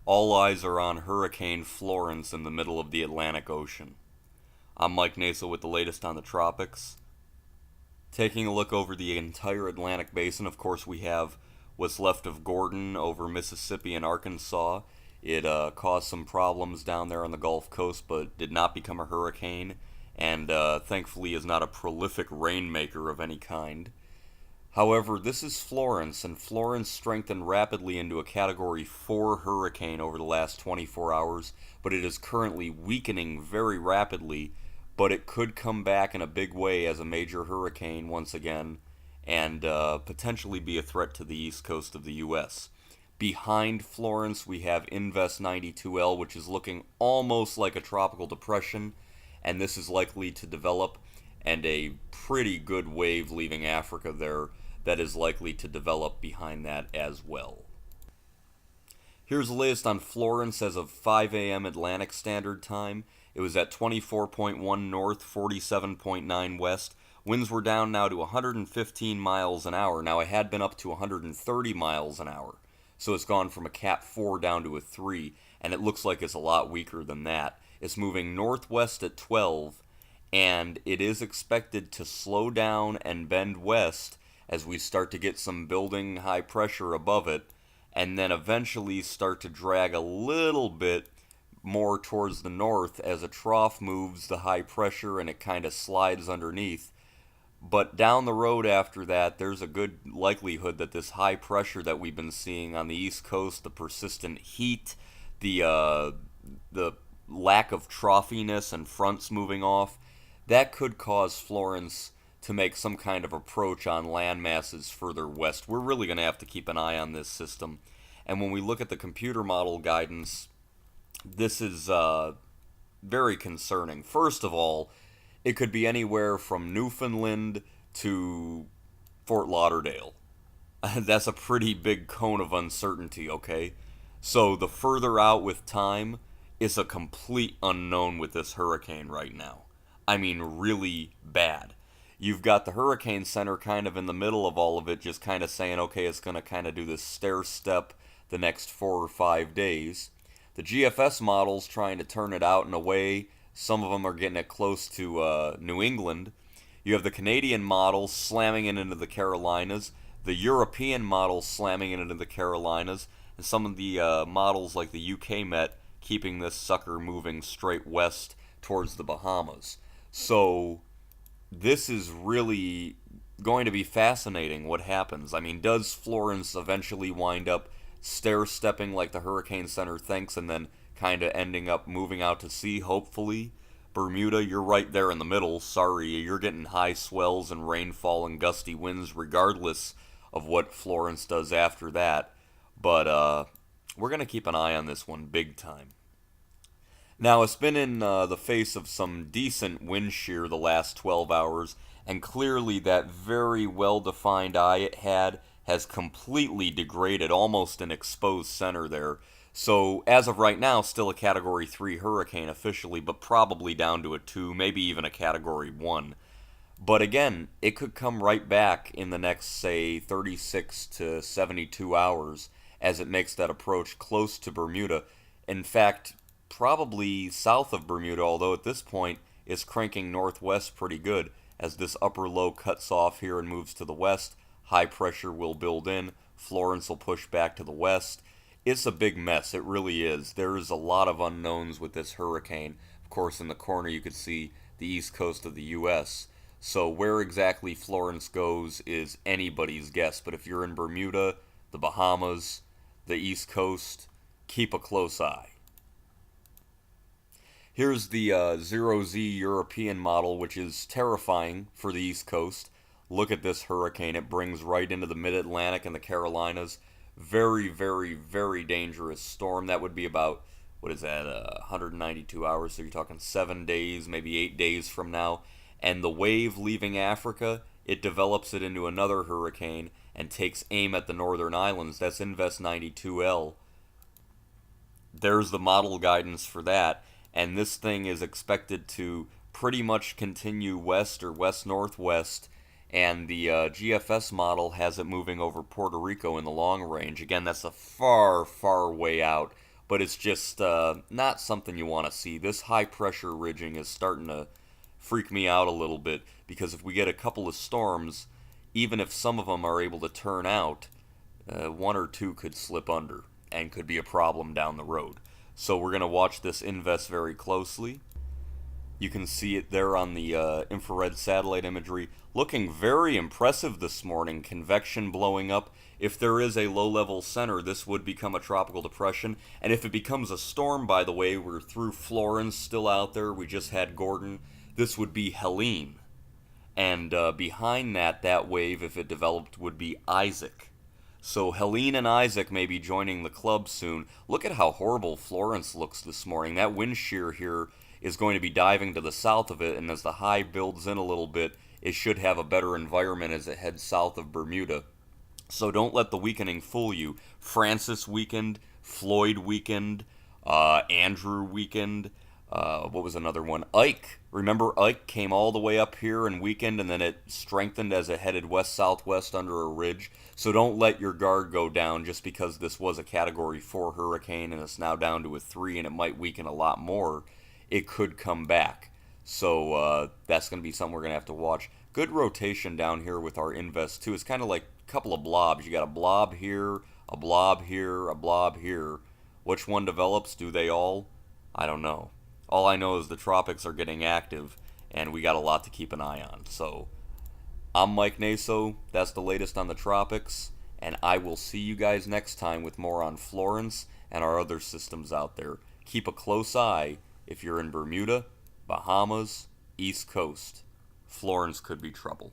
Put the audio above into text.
All eyes are on Hurricane Florence in the middle of the Atlantic Ocean. I'm Mike Nasa with the latest on the tropics. Taking a look over the entire Atlantic basin, of course, we have what's left of Gordon over Mississippi and Arkansas. It caused some problems down there on the Gulf Coast, but did not become a hurricane, and thankfully is not a prolific rainmaker of any kind. However, this is Florence, and Florence strengthened rapidly into a Category 4 hurricane over the last 24 hours, but it is currently weakening very rapidly, but it could come back in a big way as a major hurricane once again, and potentially be a threat to the east coast of the U.S. Behind Florence, we have Invest 92L, which is looking almost like a tropical depression, and this is likely to develop, and a pretty good wave leaving Africa there that is likely to develop behind that as well. Here's the latest on Florence as of 5 a.m. Atlantic Standard Time. It was at 24.1 north, 47.9 west. Winds were down now to 115 miles an hour. Now, it had been up to 130 miles an hour. So it's gone from a Cat 4 down to a 3, and it looks like it's a lot weaker than that. It's moving northwest at 12, and it is expected to slow down and bend west as we start to get some building high pressure above it, and then eventually start to drag a little bit more towards the north as a trough moves the high pressure and it kind of slides underneath. But down the road after that, there's a good likelihood that this high pressure that we've been seeing on the East Coast, the persistent heat, the lack of troughiness and fronts moving off, that could cause Florence to make some kind of approach on land masses further west. We're really going to have to keep an eye on this system. And when we look at the computer model guidance, this is very concerning. First of all, it could be anywhere from Newfoundland to Fort Lauderdale. That's a pretty big cone of uncertainty, okay? So the further out with time, it's a complete unknown with this hurricane right now. I mean, really bad. You've got the Hurricane Center kind of in the middle of all of it, just kind of saying, okay, it's going to kind of do this stair step the next 4 or 5 days. The GFS model's trying to turn it out in a way. Some of them are getting it close to New England. You have the Canadian model slamming it into the Carolinas, the European model slamming it into the Carolinas, and some of the models like the UK Met keeping this sucker moving straight west towards the Bahamas. So this is really going to be fascinating what happens. I mean, does Florence eventually wind up stair-stepping like the Hurricane Center thinks and then kind of ending up moving out to sea, hopefully? Bermuda, you're right there in the middle. Sorry, you're getting high swells and rainfall and gusty winds regardless of what Florence does after that. But we're going to keep an eye on this one big time. Now, it's been in the face of some decent wind shear the last 12 hours, and clearly that very well-defined eye it had has completely degraded, almost an exposed center there. So, as of right now, still a Category 3 hurricane officially, but probably down to a 2, maybe even a Category 1. But again, it could come right back in the next, say, 36 to 72 hours as it makes that approach close to Bermuda. In fact, probably south of Bermuda, although at this point it's cranking northwest pretty good. As this upper low cuts off here and moves to the west, high pressure will build in, Florence will push back to the west. It's a big mess, it really is. There is a lot of unknowns with this hurricane. Of course, in the corner you could see the east coast of the U.S., so where exactly Florence goes is anybody's guess. But if you're in Bermuda, the Bahamas, the east coast, keep a close eye. Here's the 0Z European model, which is terrifying for the East Coast. Look at this hurricane. It brings right into the mid-Atlantic and the Carolinas. Very, very, very dangerous storm. That would be about, 192 hours. So you're talking 7 days, maybe 8 days from now. And the wave leaving Africa, it develops it into another hurricane and takes aim at the northern islands. That's Invest 92L. There's the model guidance for that. And this thing is expected to pretty much continue west or west-northwest, and the GFS model has it moving over Puerto Rico in the long range. Again, that's a far, far way out, but it's just not something you want to see. This high pressure ridging is starting to freak me out a little bit, because if we get a couple of storms, even if some of them are able to turn out, one or two could slip under and could be a problem down the road. So we're going to watch this invest very closely. You can see it there on the infrared satellite imagery. Looking very impressive this morning. Convection blowing up. If there is a low-level center, this would become a tropical depression. And if it becomes a storm, by the way, we're through Florence still out there. We just had Gordon. This would be Helene. And behind that wave, if it developed, would be Isaac. So Helene and Isaac may be joining the club soon. Look at how horrible Florence looks this morning. That wind shear here is going to be diving to the south of it, and as the high builds in a little bit, it should have a better environment as it heads south of Bermuda. So don't let the weakening fool you. Francis weakened, Floyd weakened, Andrew weakened, what was another one? Ike. Remember Ike came all the way up here and weakened, and then it strengthened as it headed west-southwest under a ridge. So don't let your guard go down just because this was a Category 4 hurricane and it's now down to a 3 and it might weaken a lot more. It could come back. So that's going to be something we're going to have to watch. Good rotation down here with our invest too. It's kind of like a couple of blobs. You got a blob here, a blob here, a blob here. Which one develops? Do they all? I don't know. All I know is the tropics are getting active, and we got a lot to keep an eye on. So I'm Mike Naso. That's the latest on the tropics, and I will see you guys next time with more on Florence and our other systems out there. Keep a close eye if you're in Bermuda, Bahamas, East Coast. Florence could be trouble.